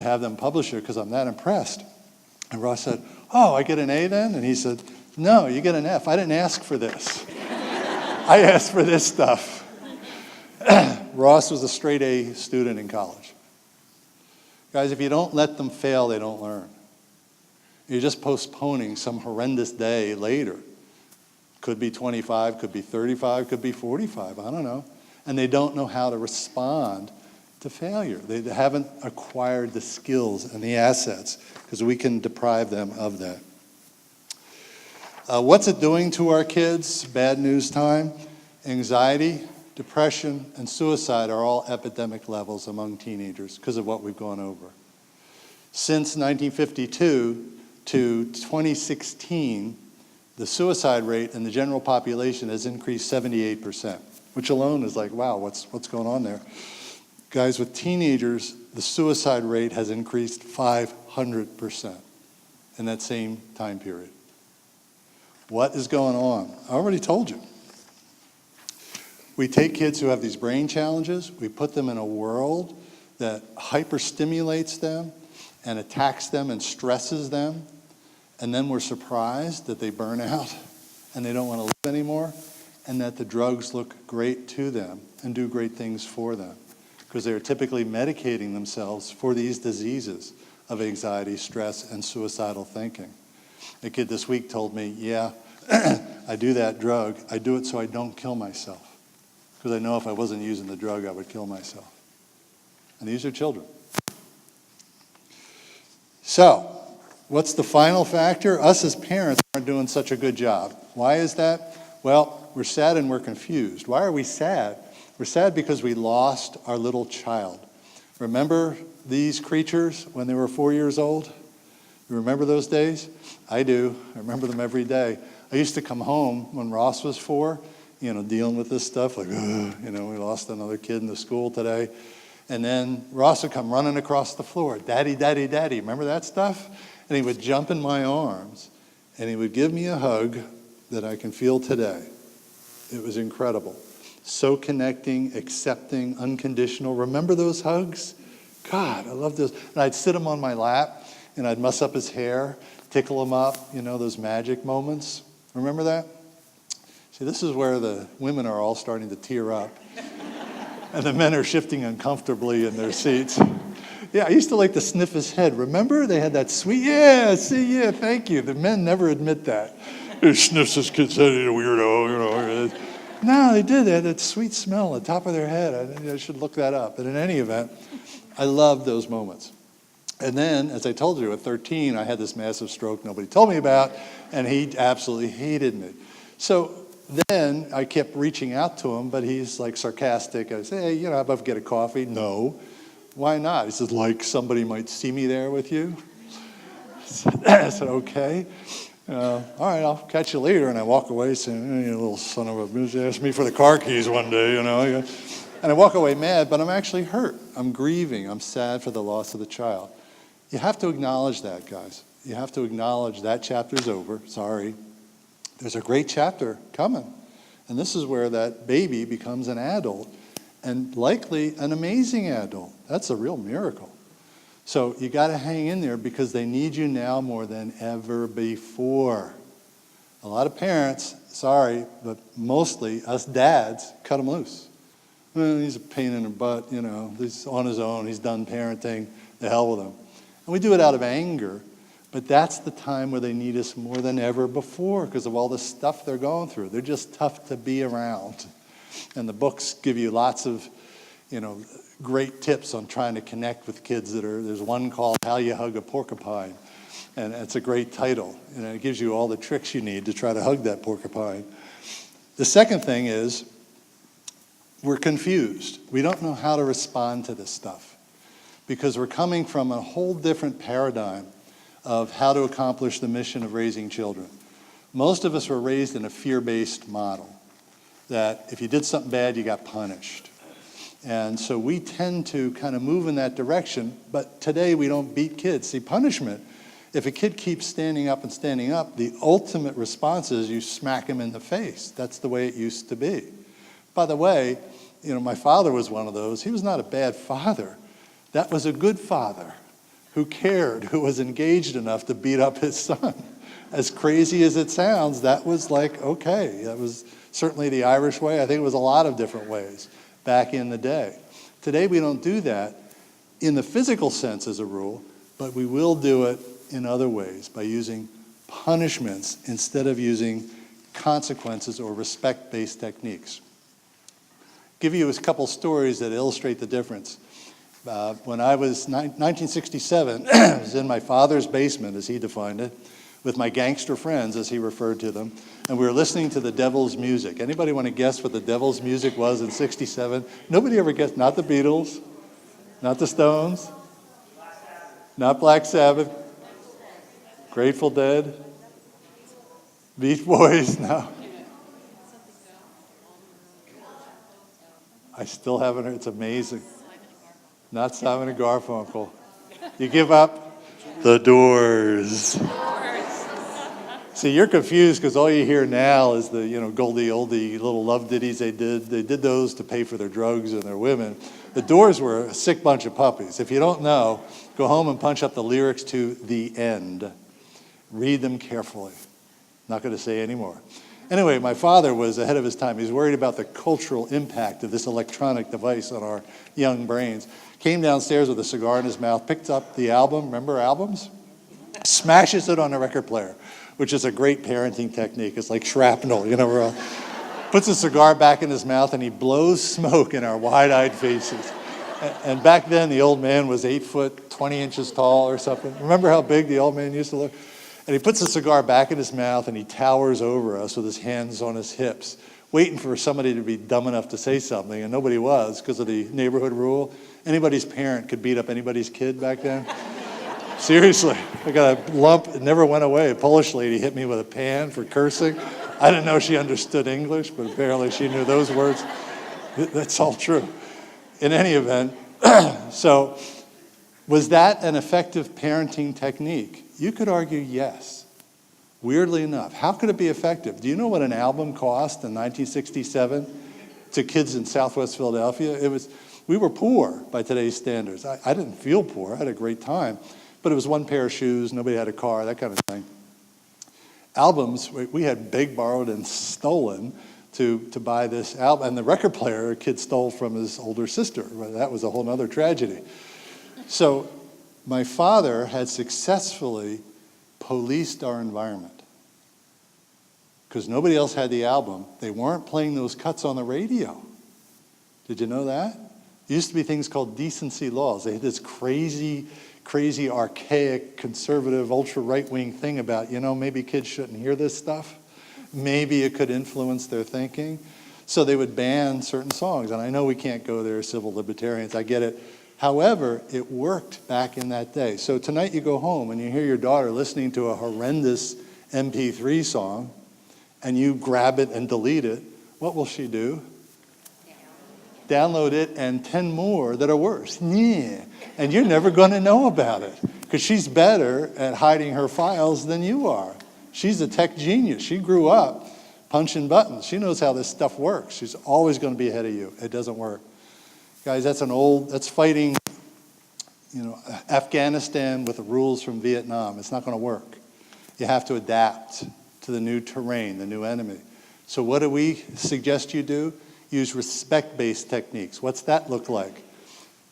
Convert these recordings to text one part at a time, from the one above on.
have them publish it because I'm that impressed. And Ross said, oh, I get an A then? And he said, no, you get an F. I didn't ask for this. I asked for this stuff. Ross was a straight A student in college. Guys, if you don't let them fail, they don't learn. You're just postponing some horrendous day later. Could be 25, could be 35, could be 45, I don't know. And they don't know how to respond to failure. They haven't acquired the skills and the assets because we can deprive them of that. What's it doing to our kids? Bad news time. Anxiety, depression, and suicide are all epidemic levels among teenagers because of what we've gone over. Since 1952 to 2016, the suicide rate in the general population has increased 78%, which alone is like, wow, what's going on there? Guys, with teenagers, the suicide rate has increased 500% in that same time period. What is going on? I already told you. We take kids who have these brain challenges, we put them in a world that hyperstimulates them and attacks them and stresses them, and then we're surprised that they burn out and they don't want to live anymore, and that the drugs look great to them and do great things for them, because they're typically medicating themselves for these diseases of anxiety, stress, and suicidal thinking. A kid this week told me, yeah, I do that drug. I do it so I don't kill myself, because I know if I wasn't using the drug, I would kill myself. And these are children. So, what's the final factor? Us as parents aren't doing such a good job. Why is that? Well, we're sad and we're confused. Why are we sad? We're sad because we lost our little child. Remember these creatures when they were 4 years old? You remember those days? I do. I remember them every day. I used to come home when Ross was 4, dealing with this stuff, like, we lost another kid in the school today. And then Ross would come running across the floor, Daddy, Daddy, Daddy. Remember that stuff? And he would jump in my arms, and he would give me a hug that I can feel today. It was incredible. So connecting, accepting, unconditional. Remember those hugs? God, I love those. And I'd sit him on my lap, and I'd muss up his hair, tickle him up, those magic moments. Remember that? See, this is where the women are all starting to tear up. And the men are shifting uncomfortably in their seats. Yeah, I used to like to sniff his head. Remember? They had that sweet, thank you. The men never admit that. He sniffs his kid's head, weirdo, No, they did. They had that sweet smell on the top of their head. I should look that up. But in any event, I love those moments. And then, as I told you, at 13, I had this massive stroke nobody told me about, and he absolutely hated me. So then I kept reaching out to him, but he's like sarcastic. I say, hey, how about get a coffee? No. Why not? He says, like somebody might see me there with you. I said, okay. All right, I'll catch you later. And I walk away saying, you little son of a bitch, you asked me for the car keys one day, And I walk away mad, but I'm actually hurt. I'm grieving. I'm sad for the loss of the child. You have to acknowledge that, guys. You have to acknowledge that chapter's over. Sorry. There's a great chapter coming. And this is where that baby becomes an adult, and likely an amazing adult. That's a real miracle. So you got to hang in there, because they need you now more than ever before. A lot of parents, sorry, but mostly us dads, cut him loose. Well, he's a pain in the butt, he's on his own, he's done parenting, the hell with him. And we do it out of anger. But that's the time where they need us more than ever before, because of all the stuff they're going through. They're just tough to be around. And the books give you lots of, great tips on trying to connect with kids there's one called How You Hug a Porcupine. And it's a great title. It gives you all the tricks you need to try to hug that porcupine. The second thing is, we're confused. We don't know how to respond to this stuff, because we're coming from a whole different paradigm of how to accomplish the mission of raising children. Most of us were raised in a fear-based model, that if you did something bad, you got punished. And so we tend to kind of move in that direction, but today we don't beat kids. See, punishment, if a kid keeps standing up, the ultimate response is you smack him in the face. That's the way it used to be. By the way, my father was one of those. He was not a bad father. That was a good father. who cared, who was engaged enough to beat up his son. As crazy as it sounds, that was like, okay. That was certainly the Irish way. I think it was a lot of different ways back in the day. Today we don't do that in the physical sense as a rule, but we will do it in other ways by using punishments instead of using consequences or respect-based techniques. Give you a couple stories that illustrate the difference. When I was 1967, I was in my father's basement, as he defined it, with my gangster friends, as he referred to them, and we were listening to the devil's music. Anybody want to guess what the devil's music was in 67? Nobody ever guessed. Not the Beatles, not the Stones, not Black Sabbath, Grateful Dead, Beach Boys, no. I still haven't heard. It's amazing. Not Simon and Garfunkel. You give up? The Doors. See, you're confused because all you hear now is the, Goldie oldie little love ditties they did. They did those to pay for their drugs and their women. The Doors were a sick bunch of puppies. If you don't know, go home and punch up the lyrics to The End. Read them carefully. Not going to say any more. Anyway, my father was ahead of his time. He was worried about the cultural impact of this electronic device on our young brains. Came downstairs with a cigar in his mouth, picked up the album, remember albums? Smashes it on the record player, which is a great parenting technique. It's like shrapnel, puts a cigar back in his mouth and he blows smoke in our wide-eyed faces. And back then, the old man was 8 foot, 20 inches tall or something. Remember how big the old man used to look? And he puts the cigar back in his mouth and he towers over us with his hands on his hips, waiting for somebody to be dumb enough to say something, and nobody was because of the neighborhood rule. Anybody's parent could beat up anybody's kid back then. Seriously, I got a lump, it never went away. A Polish lady hit me with a pan for cursing. I didn't know she understood English, but apparently she knew those words. That's all true. In any event, so was that an effective parenting technique? You could argue yes. Weirdly enough, how could it be effective? Do you know what an album cost in 1967 to kids in Southwest Philadelphia? We were poor by today's standards. I didn't feel poor. I had a great time. But it was one pair of shoes, nobody had a car, that kind of thing. Albums, we had begged, borrowed, and stolen to buy this album. And the record player, a kid stole from his older sister. That was a whole other tragedy. So my father had successfully policed our environment. Because nobody else had the album. They weren't playing those cuts on the radio. Did you know that? There used to be things called decency laws. They had this crazy, archaic, conservative, ultra right-wing thing about, maybe kids shouldn't hear this stuff. Maybe it could influence their thinking. So they would ban certain songs. And I know we can't go there, civil libertarians, I get it. However, it worked back in that day. So tonight you go home and you hear your daughter listening to a horrendous MP3 song, and you grab it and delete it. What will she do? Download it and 10 more that are worse. Yeah. And you're never going to know about it because she's better at hiding her files than you are. She's a tech genius. She grew up punching buttons. She knows how this stuff works. She's always going to be ahead of you. It doesn't work. Guys, that's fighting, Afghanistan with the rules from Vietnam. It's not going to work. You have to adapt to the new terrain, the new enemy. So what do we suggest you do? Use respect-based techniques. What's that look like?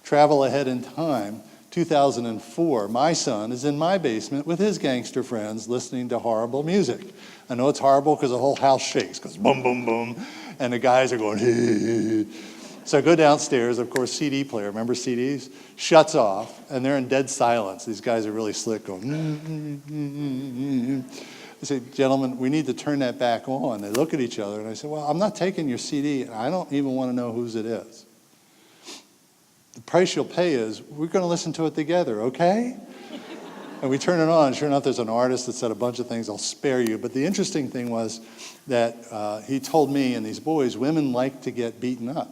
Travel ahead in time. 2004, my son is in my basement with his gangster friends listening to horrible music. I know it's horrible because the whole house shakes, because boom, boom, boom, and the guys are going, hey. So I go downstairs, of course, CD player, remember CDs? Shuts off, and they're in dead silence. These guys are really slick going, I say, gentlemen, we need to turn that back on. They look at each other, and I say, well, I'm not taking your CD, and I don't even want to know whose it is. The price you'll pay is, we're going to listen to it together, okay? And we turn it on. Sure enough, there's an artist that said a bunch of things. I'll spare you. But the interesting thing was that he told me and these boys, women like to get beaten up.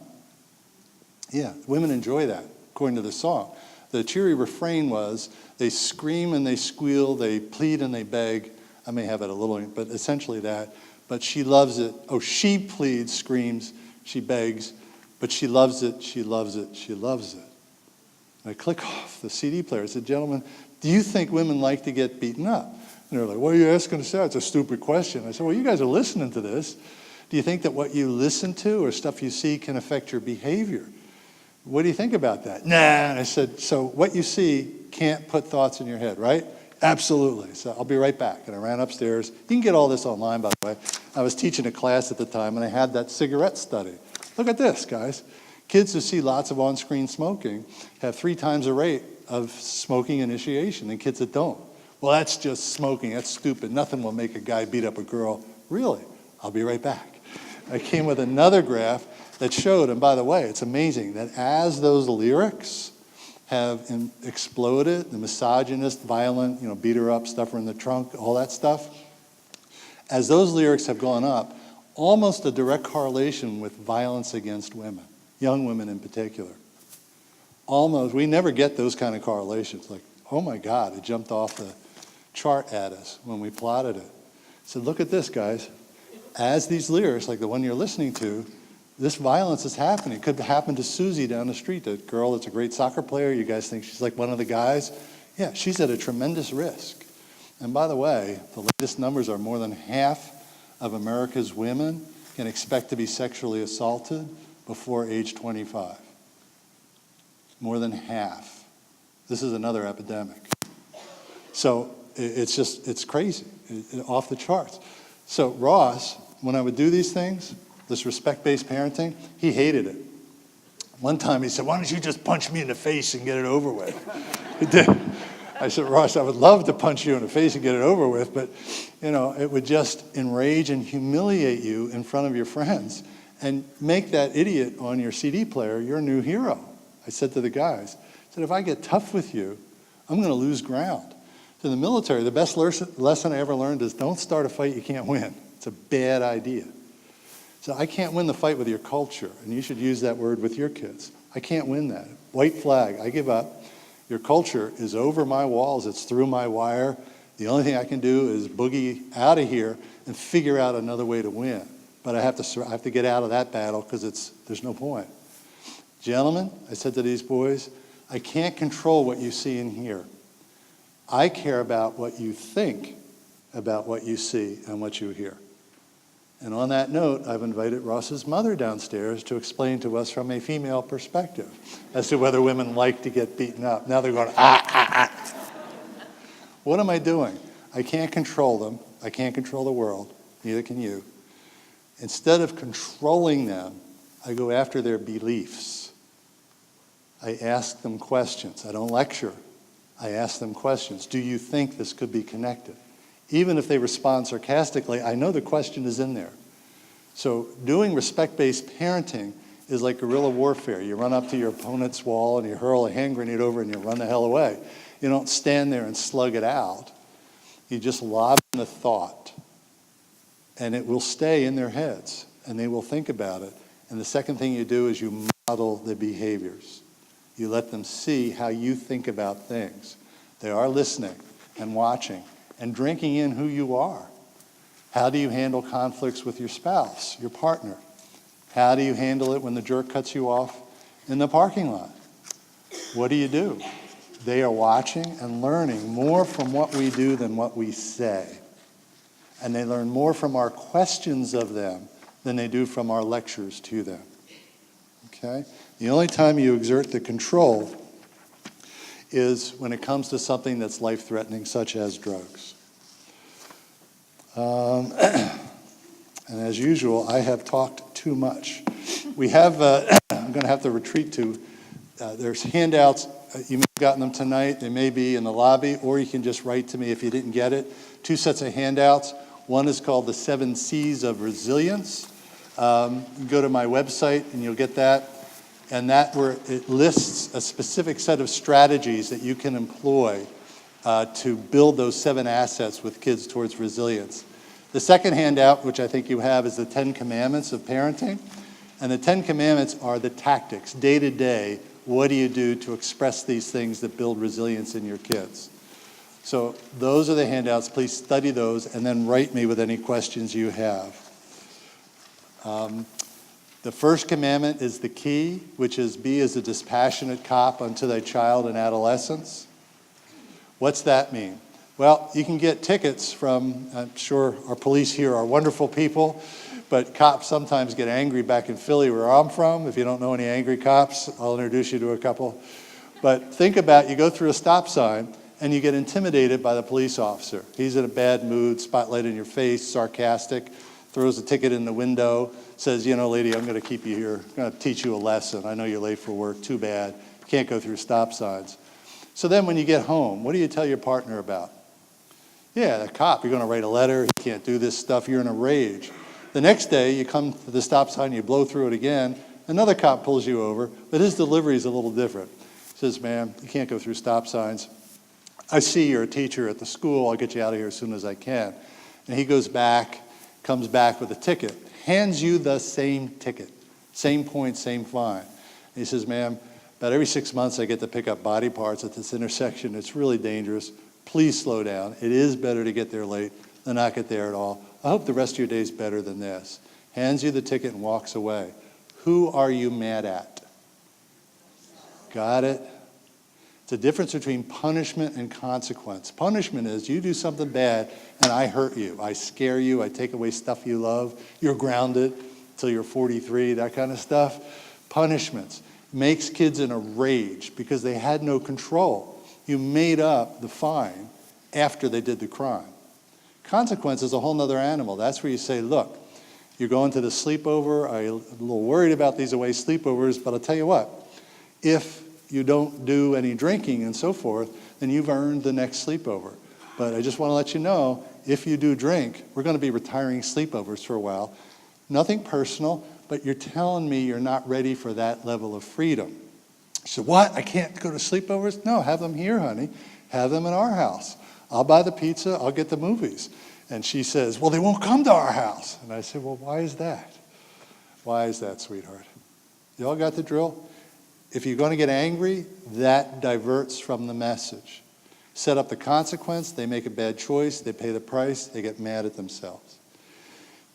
Yeah, women enjoy that, according to the song. The cheery refrain was, they scream and they squeal, they plead and they beg. I may have it a little, but essentially that. But she loves it. Oh, she pleads, screams, she begs, but she loves it, she loves it, she loves it. And I click off the CD player. I said, gentlemen, do you think women like to get beaten up? And they're like, what are you asking us that? It's a stupid question. I said, well, you guys are listening to this. Do you think that what you listen to or stuff you see can affect your behavior? What do you think about that? Nah. And I said, so what you see can't put thoughts in your head, right? Absolutely. So I'll be right back. And I ran upstairs. You can get all this online, by the way. I was teaching a class at the time, and I had that cigarette study. Look at this, guys. Kids who see lots of on-screen smoking have 3 times the rate of smoking initiation than kids that don't. Well, that's just smoking. That's stupid. Nothing will make a guy beat up a girl. Really? I'll be right back. I came with another graph that showed, and by the way, it's amazing, that as those lyrics have exploded, the misogynist, violent, beat her up, stuff her in the trunk, all that stuff, as those lyrics have gone up, almost a direct correlation with violence against women, young women in particular. Almost, we never get those kind of correlations. Like, oh my God, it jumped off the chart at us when we plotted it. I said, look at this, guys. As these lyrics, like the one you're listening to, this violence is happening. It could happen to Susie down the street, the girl that's a great soccer player. You guys think she's like one of the guys? Yeah, she's at a tremendous risk. And by the way, the latest numbers are more than half of America's women can expect to be sexually assaulted before age 25. More than half. This is another epidemic. So it's crazy, off the charts. So Ross, when I would do these things, this respect-based parenting, he hated it. One time he said, why don't you just punch me in the face and get it over with? He did. I said, Ross, I would love to punch you in the face and get it over with, but it would just enrage and humiliate you in front of your friends and make that idiot on your CD player your new hero. I said to the guys, I said, if I get tough with you, I'm going to lose ground. So in the military, the best lesson I ever learned is don't start a fight you can't win. It's a bad idea. So I can't win the fight with your culture, and you should use that word with your kids. I can't win that. White flag, I give up. Your culture is over my walls. It's through my wire. The only thing I can do is boogie out of here and figure out another way to win. But I have to get out of that battle because there's no point. Gentlemen, I said to these boys, I can't control what you see and hear. I care about what you think about what you see and what you hear. And on that note, I've invited Ross's mother downstairs to explain to us from a female perspective as to whether women like to get beaten up. Now they're going, What am I doing? I can't control them. I can't control the world. Neither can you. Instead of controlling them, I go after their beliefs. I ask them questions. I don't lecture. I ask them questions. Do you think this could be connected? Even if they respond sarcastically, I know the question is in there. So doing respect-based parenting is like guerrilla warfare. You run up to your opponent's wall and you hurl a hand grenade over and you run the hell away. You don't stand there and slug it out. You just lob in the thought, and it will stay in their heads, and they will think about it. And the second thing you do is you model the behaviors. You let them see how you think about things. They are listening and watching and drinking in who you are. How do you handle conflicts with your spouse, your partner? How do you handle it when the jerk cuts you off in the parking lot? What do you do? They are watching and learning more from what we do than what we say. And they learn more from our questions of them than they do from our lectures to them. Okay? The only time you exert the control is when it comes to something that's life-threatening, such as drugs. And as usual, I have talked too much. We have, I'm going to have to retreat to, there's handouts. You may have gotten them tonight. They may be in the lobby, or you can just write to me if you didn't get it. 2 sets of handouts. One is called the 7 C's of Resilience. You can go to my website and you'll get that. And that where it lists a specific set of strategies that you can employ to build those 7 assets with kids towards resilience. The second handout, which I think you have, is the 10 Commandments of Parenting. And the 10 Commandments are the tactics, day to day. What do you do to express these things that build resilience in your kids? So those are the handouts. Please study those and then write me with any questions you have. The first commandment is the key, which is be as a dispassionate cop unto thy child in adolescence. What's that mean? Well, you can get tickets from, I'm sure our police here are wonderful people, but cops sometimes get angry back in Philly where I'm from. If you don't know any angry cops, I'll introduce you to a couple. But think about, you go through a stop sign and you get intimidated by the police officer. He's in a bad mood, spotlight in your face, sarcastic, throws a ticket in the window, says, you know, lady, I'm going to keep you here. I'm going to teach you a lesson. I know you're late for work. Too bad. You can't go through stop signs. So then when you get home, what do you tell your partner about? Yeah, the cop, you're going to write a letter. He can't do this stuff. You're in a rage. The next day, you come to the stop sign, you blow through it again. Another cop pulls you over, but his delivery is a little different. He says, ma'am, you can't go through stop signs. I see you're a teacher at the school. I'll get you out of here as soon as I can. And he goes back, comes back with a ticket, hands you the same ticket, same point, same fine. And he says, ma'am, about every 6 months I get to pick up body parts at this intersection. It's really dangerous. Please slow down. It is better to get there late than not get there at all. I hope the rest of your day is better than this. Hands you the ticket and walks away. Who are you mad at? Got it? It's a difference between punishment and consequence. Punishment is you do something bad and I hurt you. I scare you. I take away stuff you love. You're grounded till you're 43, that kind of stuff. Punishments makes kids in a rage because they had no control. You made up the fine after they did the crime. Consequence is a whole nother animal. That's where you say, look, you're going to the sleepover. I'm a little worried about these away sleepovers, but I'll tell you what, if you don't do any drinking and so forth, then you've earned the next sleepover. But I just want to let you know, if you do drink, we're going to be retiring sleepovers for a while. Nothing personal, but you're telling me you're not ready for that level of freedom. So what? I can't go to sleepovers? No, have them here, honey. Have them in our house. I'll buy the pizza. I'll get the movies. And she says, well, they won't come to our house. And I said, well, why is that? Why is that, sweetheart? You all got the drill? If you're going to get angry, that diverts from the message. Set up the consequence. They make a bad choice. They pay the price. They get mad at themselves.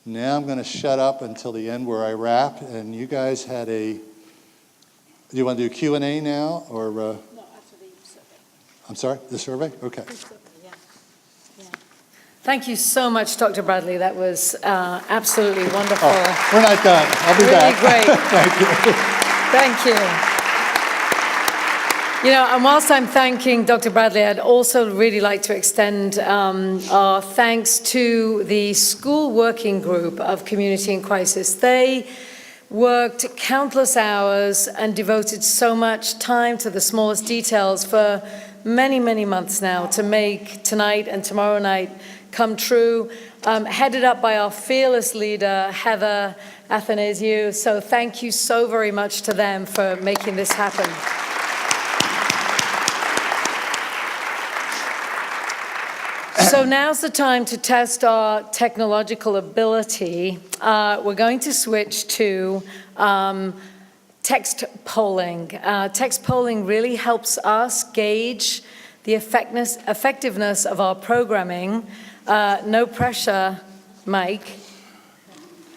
Now I'm going to shut up until the end where I wrap. And you guys had a... Do you want to do Q&A now? Or, No, after the survey. I'm sorry? The survey? Okay. The survey, yeah. Thank you so much, Dr. Bradley. That was absolutely wonderful. Oh, we're not done. I'll be really back. Great. Thank you. Thank you. You know, and whilst I'm thanking Dr. Bradley, I'd also really like to extend our thanks to the school working group of Community in Crisis. They worked countless hours and devoted so much time to the smallest details for many, many months now to make tonight and tomorrow night come true, headed up by our fearless leader, Heather Athanasiou. So thank you so very much to them for making this happen. So now's the time to test our technological ability. We're going to switch to text polling. Text polling really helps us gauge the effectiveness of our programming. No pressure, Mike.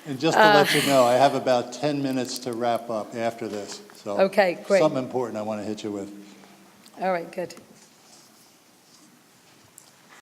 And just to let you know, I have about 10 minutes to wrap up after this. So okay, great. Something important I want to hit you with. All right, good.